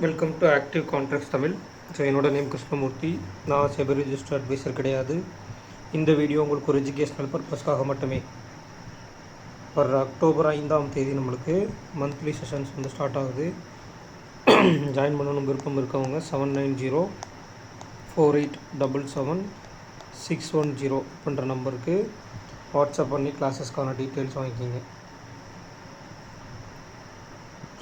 Welcome to active contracts Tamil. So என்னோட name Krishnamurthy. நான் SEBI register advisor கிடையாது. இந்த வீடியோ உங்களுக்கு ஒரு எஜுகேஷ்னல் பர்பஸ்க்காக மட்டுமே. வர அக்டோபர் 5ஆம் தேதி நம்மளுக்கு மந்த்லி செஷன்ஸ் வந்து ஸ்டார்ட் ஆகுது. ஜாயின் பண்ணணும் விருப்பம் இருக்கவங்க 7904877610 பண்ணுற நம்பருக்கு வாட்ஸ்அப் பண்ணி கிளாஸஸ்க்கான டீட்டெயில்ஸ் வாங்கிக்கிங்க.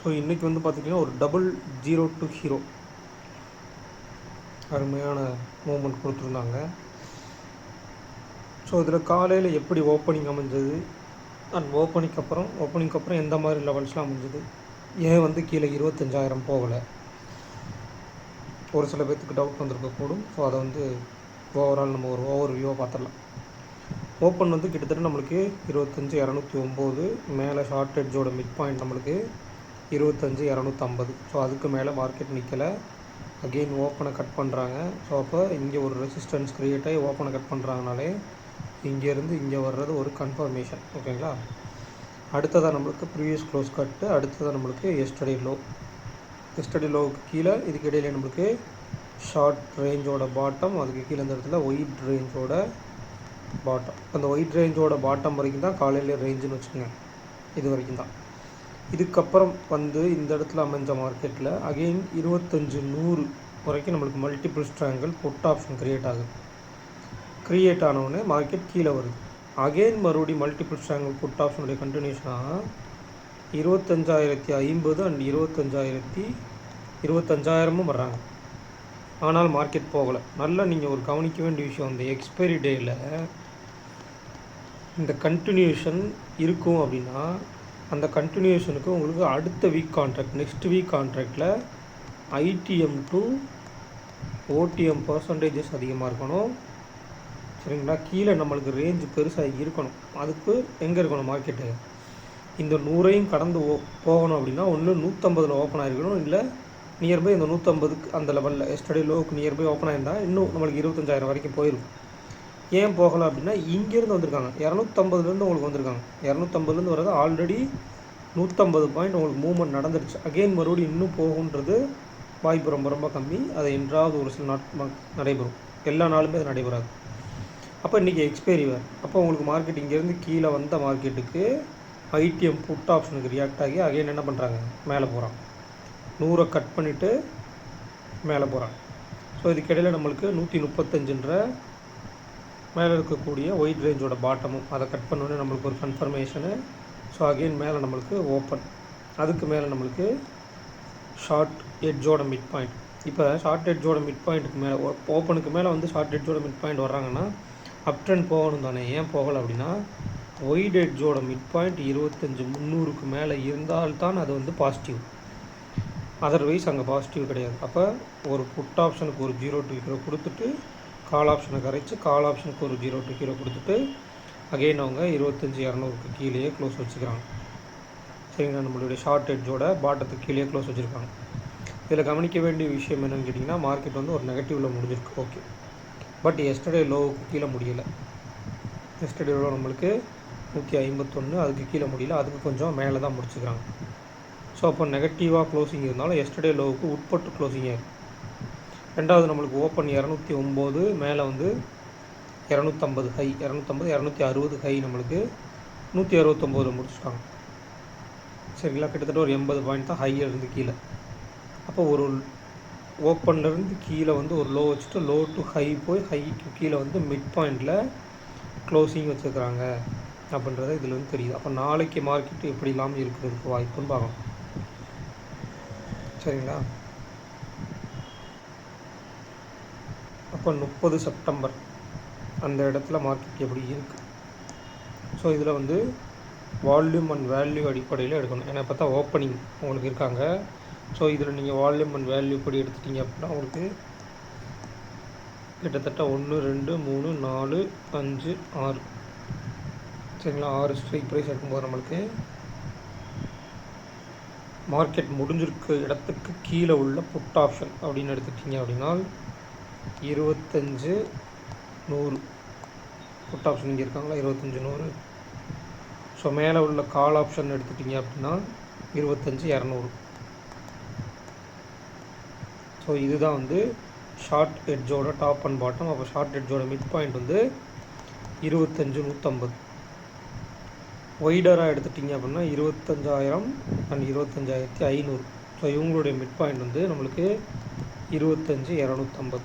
ஸோ இன்றைக்கி வந்து பார்த்திங்கன்னா ஒரு டபுள் 0 to ஹீரோ அருமையான மூமெண்ட் கொடுத்துருந்தாங்க. ஸோ இதில் காலையில் எப்படி ஓப்பனிங் அமைஞ்சது அண்ட் ஓப்பனிங்க்கு அப்புறம் எந்த மாதிரி லெவல்ஸ்லாம் அமைஞ்சது, ஏன் வந்து கீழே 25,000 போகலை, ஒரு சில பேர்த்துக்கு டவுட் வந்திருக்கக்கூடும். ஸோ அதை வந்து ஓவரால் நம்ம ஒரு ஓவர்வியூவாக பார்த்துடலாம். ஓப்பன் வந்து கிட்டத்தட்ட நம்மளுக்கு 25,209, மேலே ஷார்ட் எட்ஜோட மிட் பாயிண்ட் நம்மளுக்கு 25,250. ஸோ அதுக்கு மேலே மார்க்கெட் நிற்கலை. அகெயின் ஓப்பனை கட் பண்ணுறாங்க. ஸோ அப்போ இங்கே ஒரு ரெசிஸ்டன்ஸ் க்ரியேட் ஆகி ஓப்பனை கட் பண்ணுறாங்கனாலே இங்கேருந்து இங்கே வர்றது ஒரு கன்ஃபர்மேஷன். ஓகேங்களா. அடுத்ததாக நம்மளுக்கு ப்ரீவியஸ் க்ளோஸ் கட்டு, அடுத்ததாக நம்மளுக்கு எஸ்டர்டே லோவுக்கு கீழே இதுக்கு இடையில நம்மளுக்கு ஷார்ட் ரேஞ்சோட பாட்டம், அதுக்கு கீழே இந்த இடத்துல ஒயிட் ரேஞ்சோட பாட்டம். அந்த ஒயிட் ரேஞ்சோட பாட்டம் வரைக்கும் தான் காலையில் ரேஞ்சுன்னு வச்சுக்கோங்க. இது வரைக்கும் தான். இதுக்கப்புறம் வந்து இந்த இடத்துல அமைஞ்ச மார்க்கெட்டில் அகெயின் 25,100 வரைக்கும் நம்மளுக்கு multiple strangle put option create ஆனவுடனே மார்க்கெட் கீழே வருது. அகெயின் மறுபடியும் மல்டிபிள் ஸ்ட்ராங்கிள் புட் ஆப்ஷனுடைய கண்டினியூஷனாக 25,050 அண்ட் 25,000 வர்றாங்க. ஆனால் மார்க்கெட் போகலை. நல்லா நீங்கள் ஒரு கவனிக்க வேண்டிய விஷயம், அந்த எக்ஸ்பைரி டேயில் இந்த கண்டினியூஷன் இருக்கும் அப்படின்னா அந்த கண்டினியூஷனுக்கு உங்களுக்கு அடுத்த வீக் கான்ட்ராக்ட், நெக்ஸ்ட் வீக் கான்ட்ராக்டில் ஐடிஎம் டு ஓடிஎம் பர்சன்டேஜஸ் அதிகமாக இருக்கணும். சரிங்களா. கீழே நம்மளுக்கு ரேஞ்சு பெருசாக இருக்கணும். அதுக்கு எங்கே இருக்கணும் மார்க்கெட்டு, இந்த 100ஐயும் கடந்து போகணும் அப்படின்னா ஒன்று 150 ஓப்பன் ஆகிருக்கணும், இல்லை நியர்பை இந்த 150க்கு அந்த லெவலில் எஸ்டர்டே லோவுக்கு நியர்பை ஓப்பன் ஆகிருந்தால் இன்னும் நம்மளுக்கு 25,000 வரைக்கும் போயிருக்கும். ஏன் போகலை அப்படின்னா இங்கேருந்து வந்திருக்காங்க 250லேருந்து உங்களுக்கு வந்திருக்காங்க. 250லேருந்து வர்றது ஆல்ரெடி 150 பாயிண்ட் உங்களுக்கு மூவ்மெண்ட் நடந்துருச்சு. அகெயின் மறுபடியும் இன்னும் போகுன்றது வாய்ப்பு ரொம்ப ரொம்ப கம்மி. அதை என்றாவது ஒரு சில நடைபெறும். எல்லா நாளுமே அது நடைபெறாது. அப்போ இன்றைக்கி எக்ஸ்பைரி வேறு. அப்போ உங்களுக்கு மார்க்கெட் இங்கேருந்து கீழே வந்த மார்க்கெட்டுக்கு ஐடிஎம் புட் ஆப்ஷனுக்கு ரியாக்ட் ஆகி அகெயின் என்ன பண்ணுறாங்க, மேலே போகிறாங்க. 100 கட் பண்ணிவிட்டு மேலே போகிறாங்க. ஸோ இதுக்கிடையில் நம்மளுக்கு 135ன்ற மேலே இருக்கக்கூடிய ஒயிட் ரேஞ்சோட பாட்டமும் அதை கட் பண்ணோன்னே நம்மளுக்கு ஒரு கன்ஃபர்மேஷனு. ஸோ அகெயின் மேலே நம்மளுக்கு ஓப்பன், அதுக்கு மேலே நம்மளுக்கு ஷார்ட் எட்ஜோட மிட் பாயிண்ட். இப்போ ஷார்ட் எட்ஜோட மிட் பாயிண்ட்டுக்கு மேலே ஓப்பனுக்கு மேலே வந்து ஷார்ட் எட்ஜோட மிட் பாயிண்ட் வர்றாங்கன்னா அப் ட்ரெண்ட் போகணும் தானே. ஏன் போகலை அப்படின்னா ஒயிட் எட்ஜோட மிட் பாயிண்ட் 25,300க்கு மேலே இருந்தால்தான் அது வந்து பாசிட்டிவ். அதர்வைஸ் அங்கே பாசிட்டிவ் கிடையாது. அப்போ ஒரு புட் ஆப்ஷனுக்கு ஒரு 0 to ஹீரோ கொடுத்துட்டு கால் ஆப்ஷனை கரைச்சி கால் ஆப்ஷனுக்கு ஒரு 0 to ஹீரோ கொடுத்துட்டு அகெயின் அவங்க 25,200க்கு கீழேயே க்ளோஸ் வச்சுக்கிறாங்க. சரிங்களா. நம்மளுடைய ஷார்ட் எட்ஜோட பாட்டத்துக்கு கீழே க்ளோஸ் வச்சுருக்காங்க. இதில் கவனிக்க வேண்டிய விஷயம் என்னென்னு கேட்டிங்கன்னா, மார்க்கெட் வந்து ஒரு நெகட்டிவில் முடிஞ்சிருக்கு. ஓகே, பட் எஸ்டர்டே லோவுக்கு கீழே முடியலை. எஸ்டர்டே லோ நம்மளுக்கு 151, அதுக்கு கீழே முடியல, அதுக்கு கொஞ்சம் மேலே தான் முடிச்சுக்கிறாங்க. ஸோ அப்போ நெகட்டிவாக க்ளோசிங் இருந்தாலும் எஸ்டர்டே லோவுக்கு உட்பட்டு க்ளோசிங்காக இருக்குது. ரெண்டாவது நம்மளுக்கு ஓப்பன் 209, மேலே வந்து 250 ஹை, 260 ஹை, நம்மளுக்கு 169 முடிச்சுட்டாங்க. சரிங்களா. கிட்டத்தட்ட ஒரு 80 பாயிண்ட் தான் ஹையிலேருந்து கீழே. அப்போ ஒரு ஓப்பன்லேருந்து கீழே வந்து ஒரு லோ வச்சுட்டு லோ டு ஹை போய் ஹைக்கு கீழே வந்து மிட் பாயிண்டில் க்ளோசிங் வச்சுருக்குறாங்க அப்படின்றத இதில் வந்து தெரியுது. அப்போ நாளைக்கு மார்க்கெட்டு எப்படி இல்லாமல் இருக்கிறதுக்கு வாய்ப்புன்னு பார்க்கணும். சரிங்களா. அப்போ 30 செப்டம்பர் அந்த இடத்துல மார்க்கெட் எப்படி இருக்குது. ஸோ இதில் வந்து வால்யூம் அண்ட் வேல்யூ அடிப்படையில் எடுக்கணும். ஏன்னா இப்போ தான் ஓப்பனிங் உங்களுக்கு இருக்காங்க. ஸோ இதில் நீங்கள் வால்யூம் அண்ட் வேல்யூ படி எடுத்துட்டிங்க அப்படின்னா உங்களுக்கு கிட்டத்தட்ட 1 2 3 4 5 6, சரிங்களா, 6 ஸ்ட்ரைக் ப்ரைஸ் எடுக்கும்போது நம்மளுக்கு மார்க்கெட் முடிஞ்சிருக்க இடத்துக்கு கீழே உள்ள புட் ஆப்ஷன் அப்படின்னு எடுத்துக்கிட்டிங்க அப்படின்னா 25,100 புட் ஆப்ஷன் இங்கே இருக்காங்களா, 25,100. ஸோ மேலே உள்ள கால் ஆப்ஷன் எடுத்துட்டிங்க அப்படின்னா 25,200. ஸோ இதுதான் வந்து ஷார்ட் எட்ஜோட டாப் அண்ட் பாட்டம். அப்போ ஷார்ட் எட்ஜோட மிட் பாயிண்ட் வந்து 25,150. ஒய்டராக எடுத்துட்டிங்க அப்படின்னா 25,000 அண்ட் 25,500. ஸோ இவங்களுடைய மிட் பாயிண்ட் வந்து நம்மளுக்கு 25,250.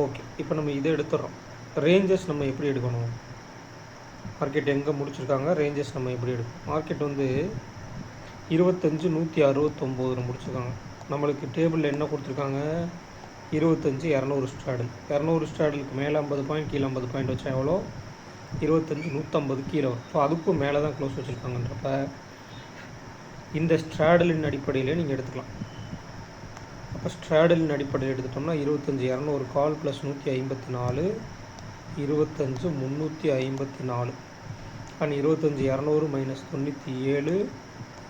ஓகே, இப்போ நம்ம இதை எடுத்துடுறோம். ரேஞ்சஸ் நம்ம எப்படி எடுக்கணும், மார்க்கெட் எங்கே முடிச்சிருக்காங்க, ரேஞ்சஸ் நம்ம எப்படி எடுக்கணும். மார்க்கெட் வந்து 25,169 முடிச்சிருக்காங்க. நம்மளுக்கு டேபிளில் என்ன கொடுத்துருக்காங்க, 25,200 ஸ்ட்ராடல். 200 ஸ்ட்ராடலுக்கு மேலே 50 பாயிண்ட், கீழே 50 பாயிண்ட் வச்சா எவ்வளோ, 25,150 கீழே வரும். ஸோ அதுக்கும் மேலே தான் க்ளோஸ் வச்சுருக்காங்கன்றப்ப இந்த ஸ்ட்ராடலின் அடிப்படையில் நீங்கள் எடுத்துக்கலாம். அப்போ ஸ்ட்ராடலின் அடிப்படையில் எடுத்துட்டோம்னா 25,200 கால் ப்ளஸ் 154, 25,354 அண்ட் 25,200 மைனஸ் 97,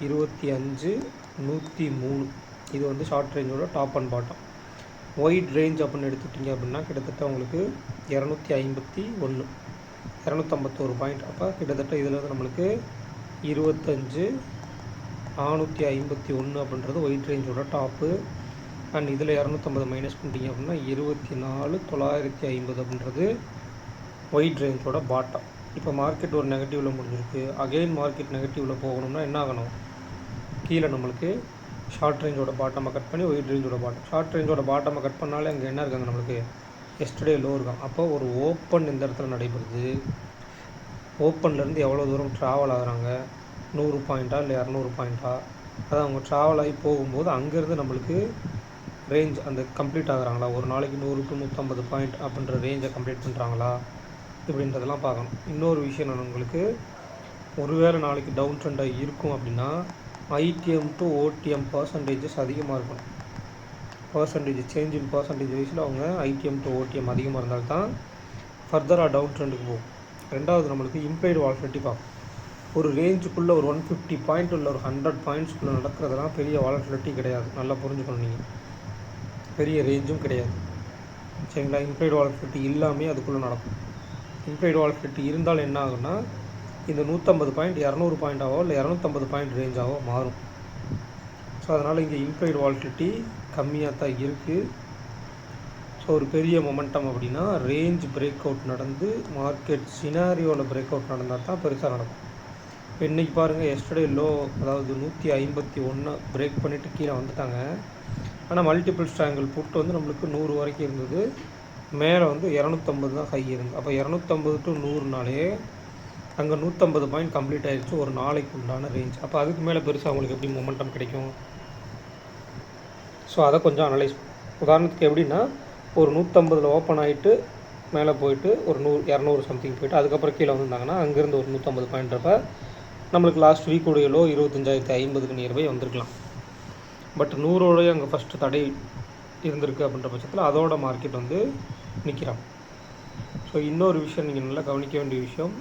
25,103. இது வந்து ஷார்ட் ரேஞ்சோட top and bottom. White range அப்படின்னு எடுத்துட்டிங்க அப்படின்னா கிட்டத்தட்ட உங்களுக்கு 251, 251 பாயிண்ட். அப்போ கிட்டத்தட்ட இதில் வந்து நம்மளுக்கு 25,451 அப்படின்றது ஒயிட் ரேஞ்சோட டாப்பு. அண்ட் இதில் 250 மைனஸ் பண்ணிட்டீங்க அப்படின்னா 24,950 அப்படின்றது ஒயிட் ரேஞ்சோட பாட்டம். இப்போ மார்க்கெட் ஒரு நெகட்டிவில் முடிஞ்சிருக்கு. அகெயின் மார்க்கெட் நெகட்டிவில் போகணும்னா என்ன ஆகணும், கீழே நம்மளுக்கு ஷார்ட் ரேஞ்சோட பாட்டமை கட் பண்ணி ஒயிட் ரேஞ்சோட பாட்டம். ஷார்ட் ரேஞ்சோட பாட்டமை கட் பண்ணாலே அங்கே என்ன இருக்காங்க, நம்மளுக்கு எஸ்டர்டே லோ இருக்காங்க. அப்போ ஒரு ஓப்பன் இந்த இடத்துல நடைபெறுது. ஓப்பன்லேருந்து எவ்வளோ தூரம் ட்ராவல் ஆகுறாங்க, 100 பாயிண்ட்டா இல்லை 200 பாயிண்ட்டா, அதை அவங்க ட்ராவல் ஆகி போகும்போது அங்கேருந்து நம்மளுக்கு ரேஞ்ச் அந்த கம்ப்ளீட் ஆகுறாங்களா, ஒரு நாளைக்கு 100 to 150 பாயிண்ட் அப்படின்ற ரேஞ்சை கம்ப்ளீட் பண்ணுறாங்களா இப்படின்றதெல்லாம் பார்க்கணும். இன்னொரு விஷயம் நான் உங்களுக்கு, ஒருவேளை நாளைக்கு டவுன் ட்ரெண்டாக இருக்கும் அப்படின்னா ஐடிஎம் டு ஓடிஎம் பர்சன்டேஜஸ் அதிகமாக இருக்கணும். பர்சன்டேஜ் சேஞ்ச் இன் பர்சன்டேஜ் வைஸில் அவங்க ஐடிஎம் டு ஓடிஎம் அதிகமாக இருந்தால் தான் ஃபர்தராக டவுன் ட்ரெண்டுக்கு போகும். ரெண்டாவது நம்மளுக்கு இம்ப்ளைடு வாலட்டிலிட்டி பார்க்கும். ஒரு ரேஞ்சுக்குள்ளே ஒரு 150 பாயிண்ட் உள்ள ஒரு 100 பாயிண்ட்ஸ்குள்ளே நடக்கிறதுலாம் பெரிய வாலட்டிலிட்டி கிடையாது. நல்லா புரிஞ்சுக்கணும் நீங்கள், பெரிய ரேஞ்சும் கிடையாது. சரிங்களா, இம்ப்ளைடு வாலட்டிலிட்டி இல்லாமல் அதுக்குள்ளே நடக்கும். இம்ப்ளைடு வாலட்டிலிட்டி இருந்தால் என்ன ஆகுன்னா, இந்த 150 பாயிண்ட் 200 பாயிண்ட்டாவோ இல்லை 250 பாயிண்ட் ரேஞ்சாவோ மாறும். ஸோ அதனால் இங்கே இம்ப்ளைடு வாலட்டிலிட்டி கம்மியாக தான் இருக்குது. ஸோ ஒரு பெரிய மொமெண்டம் அப்படின்னா ரேஞ்ச் பிரேக் அவுட் நடந்து மார்க்கெட் சினாரியோவில் பிரேக் அவுட் நடந்தால் தான் பெருசாக நடக்கும். இப்போ இன்றைக்கி பாருங்கள், எஸ்டர்டே லோ அதாவது 151 பிரேக் பண்ணிவிட்டு கீழே வந்துட்டாங்க. ஆனால் மல்டிபிள் ஸ்ட்ராங்கிள் புட்டு வந்து நம்மளுக்கு 100 வரைக்கும் இருந்தது, மேலே வந்து 250 தான் ஹை இருந்தது. அப்போ 250 to 100நாலே அங்கே 150 பாயிண்ட் கம்ப்ளீட் ஆகிடுச்சு ஒரு நாளைக்கு உண்டான ரேஞ்ச். அப்போ அதுக்கு மேலே பெருசாக அவங்களுக்கு எப்படி மொமெண்டம் கிடைக்கும். ஸோ அதை கொஞ்சம் அனலைஸ். உதாரணத்துக்கு எப்படின்னா, ஒரு 150 ஓப்பன் ஆகிட்டு மேலே போயிட்டு ஒரு 100 200 சம்திங் போயிட்டு அதுக்கப்புறம் கீழே வந்திருந்தாங்கன்னா அங்கேருந்து ஒரு 150 பாயிண்ட்றப்ப நம்மளுக்கு லாஸ்ட் வீக்குடைய லோ 25,050க்கு நியர்பை வந்திருக்கலாம். பட் 100ஓடைய அங்கே ஃபஸ்ட்டு தடை இருந்திருக்கு அப்படின்ற பட்சத்தில் அதோட மார்க்கெட் வந்து நிற்கிறான். ஸோ இன்னொரு விஷயம் நீங்கள் நல்லா கவனிக்க வேண்டிய விஷயம்,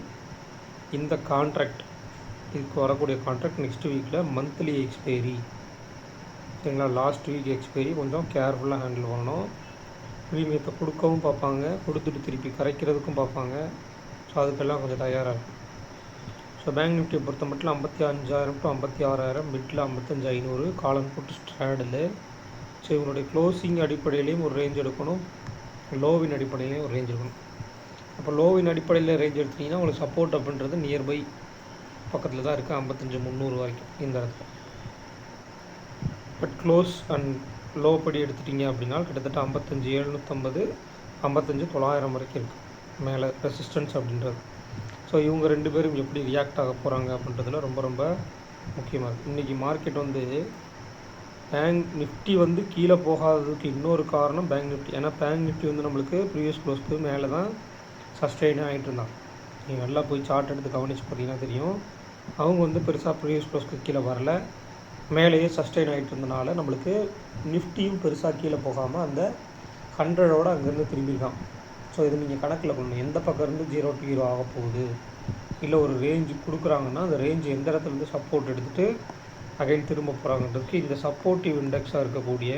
இந்த கான்ட்ராக்ட் இதுக்கு வரக்கூடிய கான்ட்ராக்ட் நெக்ஸ்ட் வீக்கில் மந்த்லி எக்ஸ்பைரி. சரிங்களா, லாஸ்ட் வீக் எக்ஸ்பைரி கொஞ்சம் கேர்ஃபுல்லாக ஹேண்டில் பண்ணணும். ப்ரீமியத்தை கொடுக்கவும் பார்ப்பாங்க, கொடுத்துட்டு திருப்பி கரைக்கிறதுக்கும் பார்ப்பாங்க. ஸோ அதுக்கெல்லாம் கொஞ்சம் தயாராக இருக்கும். ஸோ பேங்க் நிஃப்டியை பொறுத்த மட்டும் 55,000 to 56,000, மிட்டில் 55,500 காலன் போட்டு ஸ்ட்ராடில். ஸோ இவங்களுடைய க்ளோசிங் அடிப்படையிலையும் ஒரு ரேஞ்ச் எடுக்கணும், லோவின் அடிப்படையிலையும் ஒரு ரேஞ்ச் எடுக்கணும். அப்போ லோவின் அடிப்படையில் ரேஞ்ச் எடுத்திங்கன்னா உங்களுக்கு சப்போர்ட் அப்படின்றது நியர்பை பக்கத்தில் தான் இருக்குது, 55,300 வரைக்கும் இந்த இடத்துல. பட் க்ளோஸ் அண்ட் லோ படி எடுத்துட்டிங்க அப்படின்னா கிட்டத்தட்ட 55,750, 55,900 வரைக்கும் இருக்குது மேலே ரெசிஸ்டன்ஸ் அப்படின்றது. ஸோ இவங்க ரெண்டு பேரும் எப்படி ரியாக்ட் ஆக போகிறாங்க அப்படின்றதுல ரொம்ப ரொம்ப முக்கியமாக இருக்குது. இன்றைக்கி மார்க்கெட் வந்து பேங்க் நிஃப்டி வந்து கீழே போகாததுக்கு இன்னொரு காரணம் பேங்க் நிஃப்டி. ஏன்னா பேங்க் நிஃப்டி வந்து நம்மளுக்கு ப்ரீவியஸ் க்ளோஸ்க்கு மேலே தான் சஸ்டெயின் ஆகிட்டு இருந்தாங்க. நீங்கள் நல்லா போய் சார்ட் எடுத்து கவனித்து பார்த்தீங்கன்னா தெரியும், அவங்க வந்து பெருசாக ப்ரீவியஸ் க்ளோஸ்க்கு கீழே வரல, மேலேயே சஸ்டெயின் ஆகிட்டு இருந்தனால நம்மளுக்கு நிஃப்டியும் பெருசாக கீழே போகாமல் அந்த 100ஓட அங்கேருந்து திரும்பியிருக்கான். ஸோ இது நீங்கள் கணக்கில் பண்ணணும், எந்த பக்கம் இருந்து 0 to 0 ஆக போகுது, இல்லை ஒரு ரேஞ்சு கொடுக்குறாங்கன்னா அந்த ரேஞ்சு எந்த இடத்துலேருந்து சப்போர்ட் எடுத்துகிட்டு அகைன் திரும்ப போகிறாங்கன்றதுக்கு இந்த சப்போர்ட்டிவ் இண்டெக்ஸாக இருக்கக்கூடிய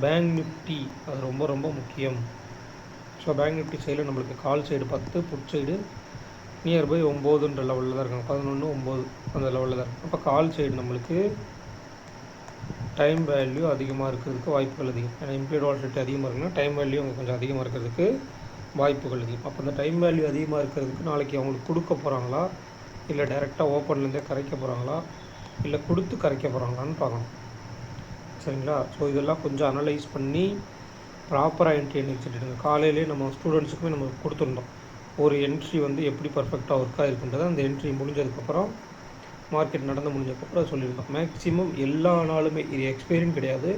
பேங்க் நிஃப்டி அது ரொம்ப ரொம்ப முக்கியம். ஸோ பேங்க் நிஃப்டி சைடில் நம்மளுக்கு call side 10, put side nearby 9ன்ற லெவலில் தான் இருக்காங்க, 11, 9 அந்த லெவலில் தான் இருக்கும். அப்போ கால் சைடு நம்மளுக்கு டைம் வேல்யூ அதிகமாக இருக்கிறதுக்கு வாய்ப்புகள் அதிகம். ஏன்னா இம்ப்ளிட் வாலட்டிலிட்டி அதிகமாக இருக்குன்னா டைம் வேல்யூ அவங்க கொஞ்சம் அதிகமாக இருக்கிறதுக்கு வாய்ப்புகள் அதிகம். அப்போ அந்த டைம் வேல்யூ அதிகமாக இருக்கிறதுக்கு நாளைக்கு அவங்களுக்கு கொடுக்க போகிறாங்களா, இல்லை டைரெக்டாக ஓப்பன்லேருந்தே கரைக்க போகிறாங்களா, இல்லை கொடுத்து கரைக்க போகிறாங்களான்னு பார்க்கணும். சரிங்களா? ஸோ இதெல்லாம் கொஞ்சம் அனலைஸ் பண்ணி ப்ராப்பராக என்ட்ரி எக்ஸிட் எடுங்க. காலையிலே நம்ம ஸ்டூடெண்ட்ஸுக்குமே நம்ம கொடுத்துருந்தோம் ஒரு என்ட்ரி வந்து எப்படி பர்ஃபெக்டாக ஒர்க் ஆகிருக்குன்றதை. அந்த என்ட்ரி முடிஞ்சதுக்கப்புறம் மார்க்கெட் நடந்து முடிஞ்சதுக்கப்புறம் சொல்லியிருந்தோம். மேக்ஸிமம் எல்லா நாளுமே, இது எக்ஸ்பீரியன் கிடையாது,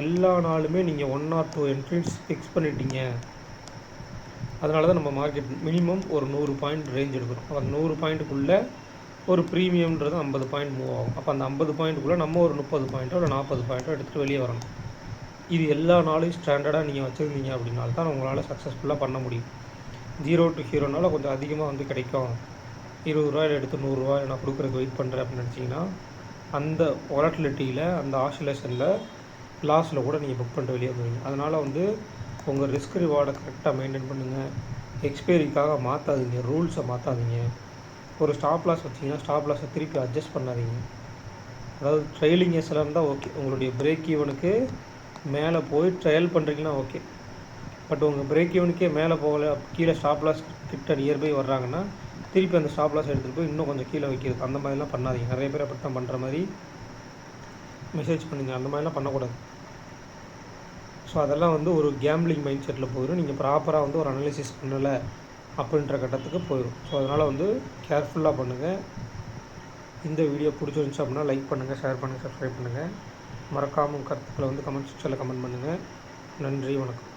எல்லா நாளுமே நீங்கள் 1 or 2 என்ட்ரிஸ் ஃபிக்ஸ் பண்ணிட்டீங்க. அதனால தான் நம்ம மார்க்கெட் மினிமம் ஒரு 100 பாயிண்ட் ரேஞ்ச் எடுக்கிறோம். அந்த 100 பாயிண்ட்டுக்குள்ளே ஒரு ப்ரீமியம்ன்றது 50 பாயிண்ட் மூவ் ஆகும். அப்போ அந்த 50 பாயிண்ட்டுக்குள்ளே நம்ம ஒரு 30 பாயிண்ட்டோ இல்லை 40 பாயிண்ட்டோ எடுத்துகிட்டு வெளியே வரணும். இது எல்லா நாளையும் ஸ்டாண்டர்டாக நீங்கள் வச்சுருந்தீங்க அப்படின்னால தான் உங்களால் சக்ஸஸ்ஃபுல்லாக பண்ண முடியும். 0 to ஹீரோனால கொஞ்சம் அதிகமாக வந்து கிடைக்கும், 20 ரூபாயில் எடுத்து 100 ரூபாய் நான் கொடுக்குறதுக்கு வெயிட் பண்ணுறேன் அப்படின்னு நினச்சிங்கன்னா அந்த வாலட்டிலிட்டியில், அந்த ஆசிலேஷனில் லாஸில் கூட நீங்கள் புக் பண்ணிட்டு வெளியே வந்துடுவீங்க. அதனால் வந்து உங்கள் ரிஸ்க் ரிவார்டை கரெக்டாக மெயின்டைன் பண்ணுங்கள். எக்ஸ்பைரிக்காக மாற்றாதீங்க, ரூல்ஸை மாற்றாதீங்க. ஒரு ஸ்டாப் லாஸ் வச்சிங்கன்னா ஸ்டாப் லாஸை திருப்பி அட்ஜஸ்ட் பண்ணாதீங்க. அதாவது ட்ரைலிங் எஸ்எல் இருந்தால் ஓகே, உங்களுடைய பிரேக் ஈவனுக்கு மேலே போய் ட்ரையல் பண்ணுறீங்கன்னா ஓகே. பட் உங்கள் பிரேக் ஈவனுக்கே மேலே போகலை, கீழே ஸ்டாப் லாஸ் கிட்ட நியர்பை வர்றாங்கன்னா திருப்பி அந்த ஸ்டாப் லாஸ் எடுத்துகிட்டு போய் இன்னும் கொஞ்சம் கீழே வைக்கிறது, அந்த மாதிரிலாம் பண்ணாதீங்க. நிறைய பேர் அப்படி தான் பண்ணுற மாதிரி மெசேஜ் பண்ணுங்க, அந்த மாதிரிலாம் பண்ணக்கூடாது. ஸோ அதெல்லாம் வந்து ஒரு கேம்லிங் மைண்ட் செட்டில் போயிடும். நீங்கள் ப்ராப்பராக வந்து ஒரு அனலைசிஸ் பண்ணலை அப்படின்ற கட்டத்துக்கு போயிடும். ஸோ அதனால் வந்து கேர்ஃபுல்லாக பண்ணுங்கள். இந்த வீடியோ பிடிச்சிருந்துச்சு அப்படின்னா லைக் பண்ணுங்கள், ஷேர் பண்ணுங்கள், சப்ஸ்கிரைப் பண்ணுங்கள். மறக்காமல் கருத்துக்களை வந்து கமெண்ட் செக்ஷனில் கமெண்ட் பண்ணுங்கள். நன்றி, வணக்கம்.